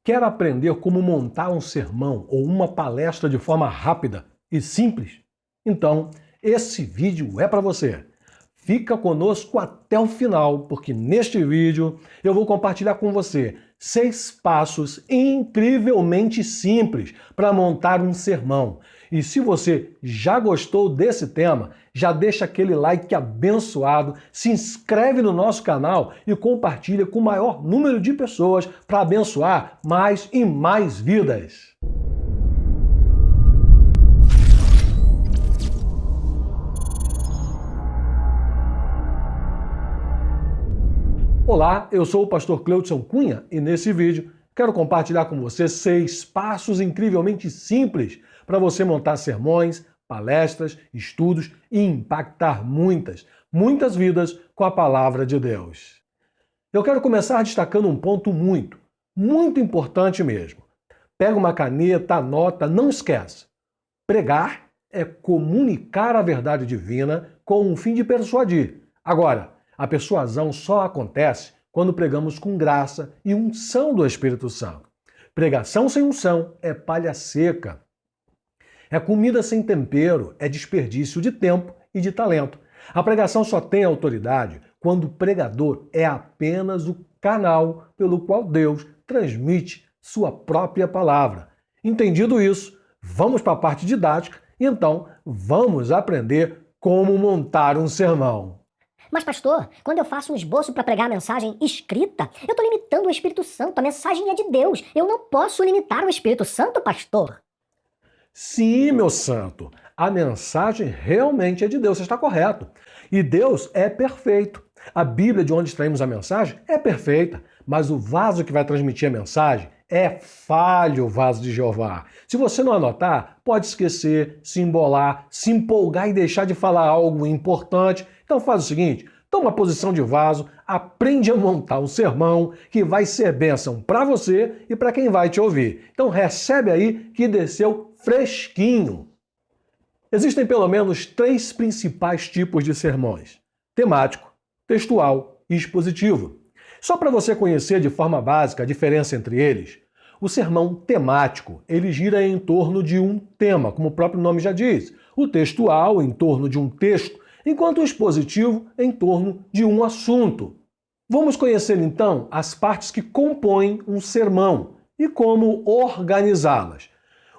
Quer aprender como montar um sermão ou uma palestra de forma rápida e simples? Então, esse vídeo é para você. Fica conosco até o final, porque neste vídeo eu vou compartilhar com você 6 passos incrivelmente simples para montar um sermão. E se você já gostou desse tema, já deixa aquele like abençoado, se inscreve no nosso canal e compartilha com o maior número de pessoas para abençoar mais e mais vidas. Olá, eu sou o pastor Cleudson Cunha e nesse vídeo quero compartilhar com você 6 passos incrivelmente simples para você montar sermões, palestras, estudos e impactar muitas vidas com a palavra de Deus. Eu quero começar destacando um ponto muito importante mesmo. Pega uma caneta, anota, não esquece. Pregar é comunicar a verdade divina com o fim de persuadir. Agora, a persuasão só acontece quando pregamos com graça e unção do Espírito Santo. Pregação sem unção é palha seca. É comida sem tempero, é desperdício de tempo e de talento. A pregação só tem autoridade quando o pregador é apenas o canal pelo qual Deus transmite sua própria palavra. Entendido isso, vamos para a parte didática e então vamos aprender como montar um sermão. Mas pastor, quando eu faço um esboço para pregar a mensagem escrita, eu estou limitando o Espírito Santo, a mensagem é de Deus. Eu não posso limitar o Espírito Santo, pastor. Sim, meu santo, a mensagem realmente é de Deus, você está correto. E Deus é perfeito. A Bíblia de onde extraímos a mensagem é perfeita, mas o vaso que vai transmitir a mensagem é falho, o vaso de Jeová. Se você não anotar, pode esquecer, se embolar, se empolgar e deixar de falar algo importante. Então faz o seguinte, toma a posição de vaso, aprende a montar um sermão que vai ser bênção para você e para quem vai te ouvir. Então recebe aí que desceu fresquinho. Existem pelo menos 3 principais tipos de sermões: temático, textual e expositivo. Só para você conhecer de forma básica a diferença entre eles, o sermão temático, ele gira em torno de um tema, como o próprio nome já diz. O textual, em torno de um texto, enquanto o expositivo, em torno de um assunto. Vamos conhecer então as partes que compõem um sermão e como organizá-las.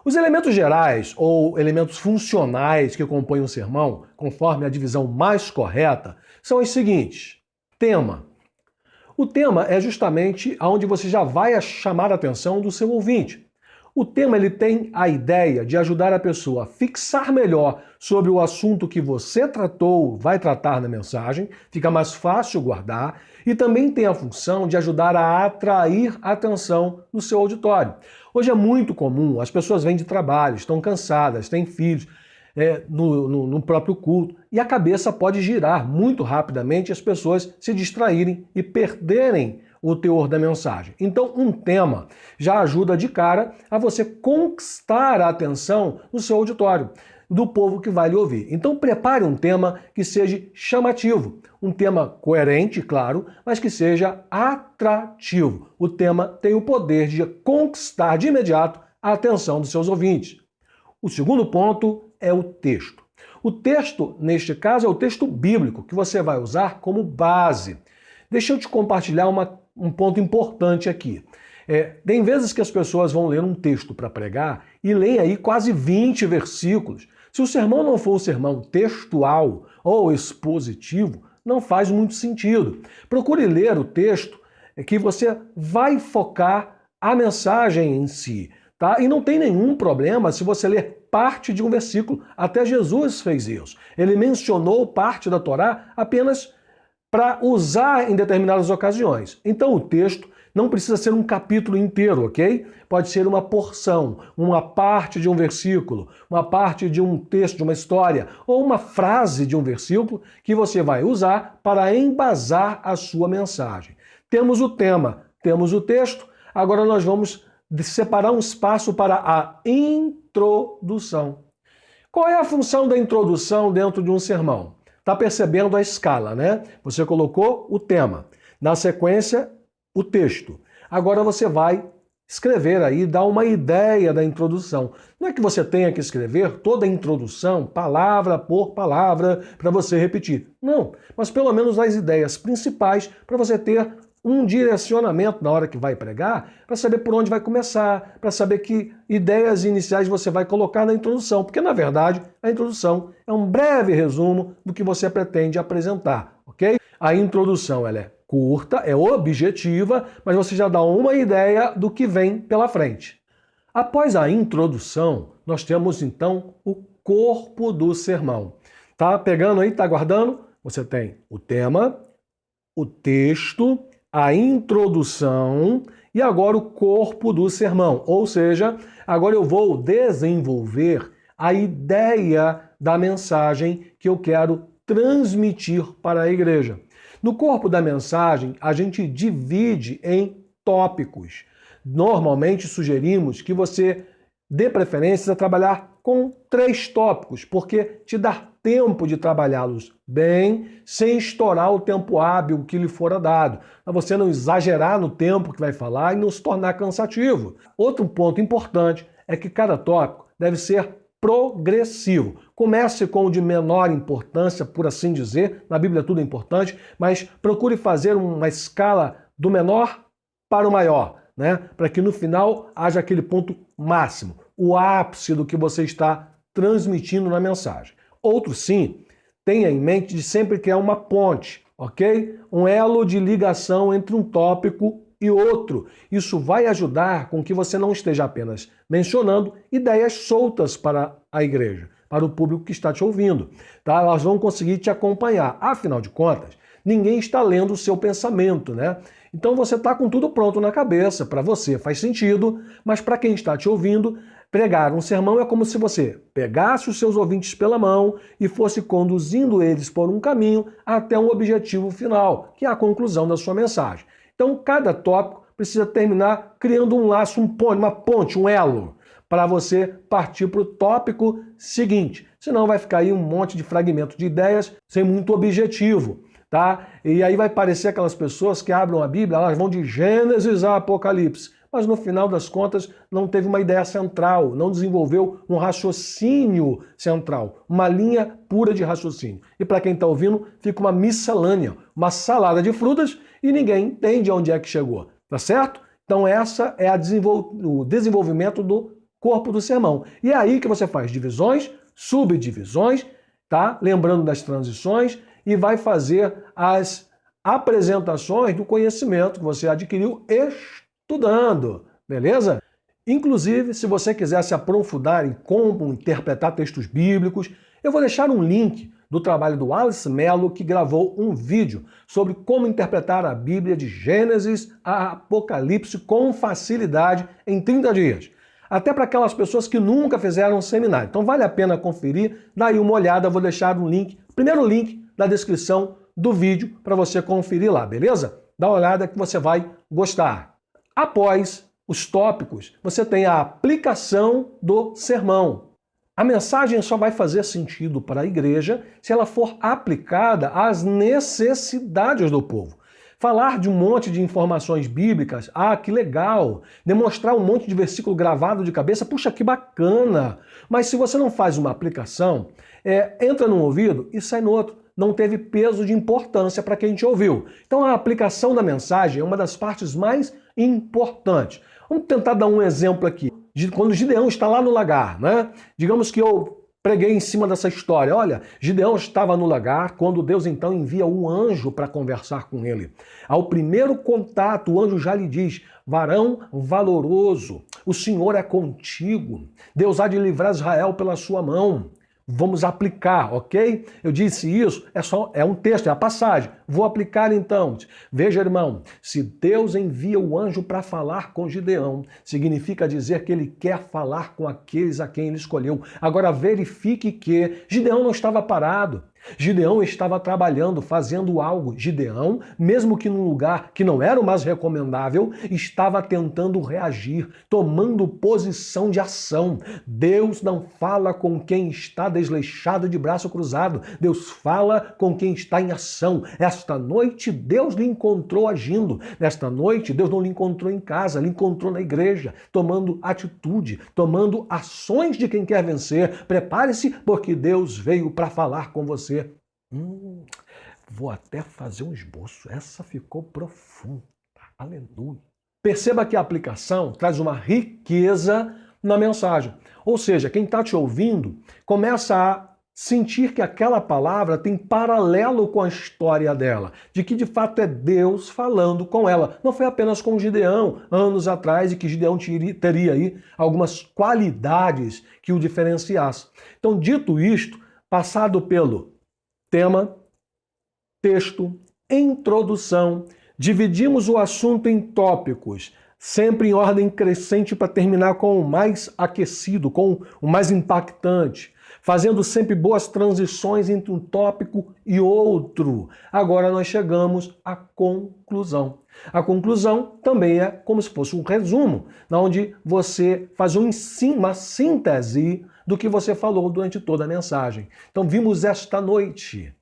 Os elementos gerais ou elementos funcionais que compõem um sermão, conforme a divisão mais correta, são os seguintes: tema. O tema é justamente onde você já vai chamar a atenção do seu ouvinte. O tema ele tem a ideia de ajudar a pessoa a fixar melhor sobre o assunto que você tratou, vai tratar na mensagem, fica mais fácil guardar, e também tem a função de ajudar a atrair a atenção do seu auditório. Hoje é muito comum, as pessoas vêm de trabalho, estão cansadas, têm filhos, no próprio culto, e a cabeça pode girar muito rapidamente e as pessoas se distraírem e perderem o teor da mensagem. Então, um tema já ajuda de cara a você conquistar a atenção do seu auditório, do povo que vai lhe ouvir. Então, prepare um tema que seja chamativo, um tema coerente, claro, mas que seja atrativo. O tema tem o poder de conquistar de imediato a atenção dos seus ouvintes. O segundo ponto é o texto. O texto, neste caso, é o texto bíblico, que você vai usar como base. Deixa eu te compartilhar um ponto importante aqui. Tem vezes que as pessoas vão ler um texto para pregar e leem aí quase 20 versículos. Se o sermão não for um sermão textual ou expositivo, não faz muito sentido. Procure ler o texto que você vai focar a mensagem em si. Tá? E não tem nenhum problema se você ler parte de um versículo. Até Jesus fez isso. Ele mencionou parte da Torá apenas para usar em determinadas ocasiões. Então o texto não precisa ser um capítulo inteiro, ok? Pode ser uma porção, uma parte de um versículo, uma parte de um texto, de uma história, ou uma frase de um versículo que você vai usar para embasar a sua mensagem. Temos o tema, temos o texto, agora nós vamos separar um espaço para a introdução. Qual é a função da introdução dentro de um sermão? Está percebendo a escala, né? Você colocou o tema, na sequência, o texto. Agora você vai escrever aí, dar uma ideia da introdução. Não é que você tenha que escrever toda a introdução, palavra por palavra, para você repetir. Não, mas pelo menos as ideias principais para você ter um direcionamento na hora que vai pregar, para saber por onde vai começar, para saber que ideias iniciais você vai colocar na introdução, porque na verdade a introdução é um breve resumo do que você pretende apresentar, ok? A introdução ela é curta, é objetiva, mas você já dá uma ideia do que vem pela frente. Após a introdução, nós temos então o corpo do sermão. Tá pegando aí, tá guardando? Você tem o tema, o texto, a introdução e agora o corpo do sermão. Ou seja, agora eu vou desenvolver a ideia da mensagem que eu quero transmitir para a igreja. No corpo da mensagem, a gente divide em tópicos. Normalmente sugerimos que você dê preferência a trabalhar com 3 tópicos, porque te dá tempo de trabalhá-los bem, sem estourar o tempo hábil que lhe fora dado, para você não exagerar no tempo que vai falar e não se tornar cansativo. Outro ponto importante é que cada tópico deve ser progressivo. Comece com o de menor importância, por assim dizer, na Bíblia tudo é importante, mas procure fazer uma escala do menor para o maior, né? Para que no final haja aquele ponto máximo, o ápice do que você está transmitindo na mensagem. Outro sim, tenha em mente de sempre criar uma ponte, ok? Um elo de ligação entre um tópico e outro. Isso vai ajudar com que você não esteja apenas mencionando ideias soltas para a igreja, para o público que está te ouvindo. Tá? Elas vão conseguir te acompanhar. Afinal de contas, ninguém está lendo o seu pensamento, né? Então você está com tudo pronto na cabeça, para você faz sentido, mas para quem está te ouvindo, pregar um sermão é como se você pegasse os seus ouvintes pela mão e fosse conduzindo eles por um caminho até um objetivo final, que é a conclusão da sua mensagem. Então cada tópico precisa terminar criando um laço, uma ponte, um elo, para você partir para o tópico seguinte. Senão vai ficar aí um monte de fragmento de ideias sem muito objetivo. Tá? E aí vai parecer aquelas pessoas que abrem a Bíblia, elas vão de Gênesis a Apocalipse, mas no final das contas não teve uma ideia central, não desenvolveu um raciocínio central, uma linha pura de raciocínio. E para quem está ouvindo, fica uma miscelânea, uma salada de frutas e ninguém entende onde é que chegou, tá certo? Então essa é o desenvolvimento do corpo do sermão. E é aí que você faz divisões, subdivisões, tá? Lembrando das transições, e vai fazer as apresentações do conhecimento que você adquiriu estudando, beleza? Inclusive, se você quiser se aprofundar em como interpretar textos bíblicos, eu vou deixar um link do trabalho do Alice Mello, que gravou um vídeo sobre como interpretar a Bíblia de Gênesis a Apocalipse com facilidade em 30 dias. Até para aquelas pessoas que nunca fizeram um seminário. Então vale a pena conferir, dá aí uma olhada, vou deixar um link, primeiro link na descrição do vídeo para você conferir lá, beleza? Dá uma olhada que você vai gostar. Após os tópicos, você tem a aplicação do sermão. A mensagem só vai fazer sentido para a igreja se ela for aplicada às necessidades do povo. Falar de um monte de informações bíblicas, que legal. Demonstrar um monte de versículo gravado de cabeça, puxa, que bacana. Mas se você não faz uma aplicação, entra num ouvido e sai no outro. Não teve peso de importância para quem te ouviu. Então a aplicação da mensagem é uma das partes mais importantes. Vamos tentar dar um exemplo aqui. Quando Gideão está lá no lagar, né? Digamos que eu preguei em cima dessa história. Olha, Gideão estava no lagar quando Deus então envia um anjo para conversar com ele. Ao primeiro contato, o anjo já lhe diz: varão valoroso, o Senhor é contigo. Deus há de livrar Israel pela sua mão. Vamos aplicar, ok? Eu disse isso, é um texto, é a passagem. Vou aplicar então. Veja, irmão, se Deus envia o anjo para falar com Gideão, significa dizer que ele quer falar com aqueles a quem ele escolheu. Agora verifique que Gideão não estava parado. Gideão estava trabalhando, fazendo algo. Gideão, mesmo que num lugar que não era o mais recomendável, estava tentando reagir, tomando posição de ação. Deus não fala com quem está desleixado de braço cruzado. Deus fala com quem está em ação. Esta noite, Deus lhe encontrou agindo. Nesta noite, Deus não lhe encontrou em casa, lhe encontrou na igreja, tomando atitude, tomando ações de quem quer vencer. Prepare-se, porque Deus veio para falar com você. Vou até fazer um esboço. Essa ficou profunda. Aleluia. Perceba que a aplicação traz uma riqueza na mensagem. Ou seja, quem está te ouvindo começa a sentir que aquela palavra tem paralelo com a história dela, de que de fato é Deus falando com ela. Não foi apenas com Gideão, anos atrás, e que Gideão teria aí algumas qualidades que o diferenciassem. Então, dito isto, passado pelo tema, texto, introdução, dividimos o assunto em tópicos, sempre em ordem crescente para terminar com o mais aquecido, com o mais impactante, fazendo sempre boas transições entre um tópico e outro. Agora nós chegamos à conclusão. A conclusão também é como se fosse um resumo, onde você faz uma síntese do que você falou durante toda a mensagem. Então vimos esta noite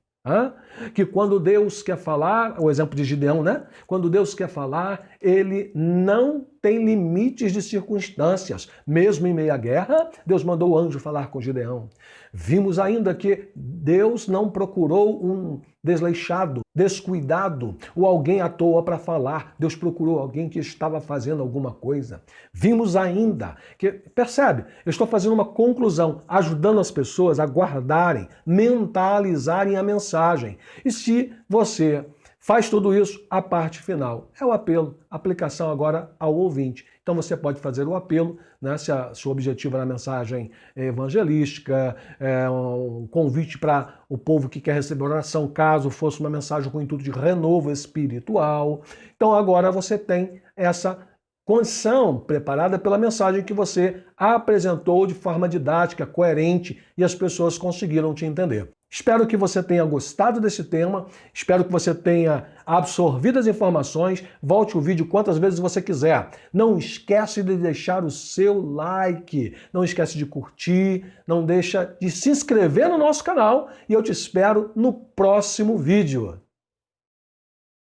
que quando Deus quer falar, o exemplo de Gideão, né? Quando Deus quer falar, ele não tem limites de circunstâncias. Mesmo em meio à guerra, Deus mandou o anjo falar com Gideão. Vimos ainda que Deus não procurou um desleixado, descuidado ou alguém à toa para falar. Deus procurou alguém que estava fazendo alguma coisa. Vimos ainda que, percebe, eu estou fazendo uma conclusão, ajudando as pessoas a guardarem, mentalizarem a mensagem. E se você faz tudo isso, a parte final é o apelo, aplicação agora ao ouvinte. Então você pode fazer o apelo, né, se o objetivo na mensagem é evangelística, é um convite para o povo que quer receber oração, caso fosse uma mensagem com o intuito de renovo espiritual. Então agora você tem essa condição preparada pela mensagem que você apresentou de forma didática, coerente, e as pessoas conseguiram te entender. Espero que você tenha gostado desse tema, espero que você tenha absorvido as informações. Volte o vídeo quantas vezes você quiser. Não esquece de deixar o seu like, não esquece de curtir, não deixa de se inscrever no nosso canal e eu te espero no próximo vídeo.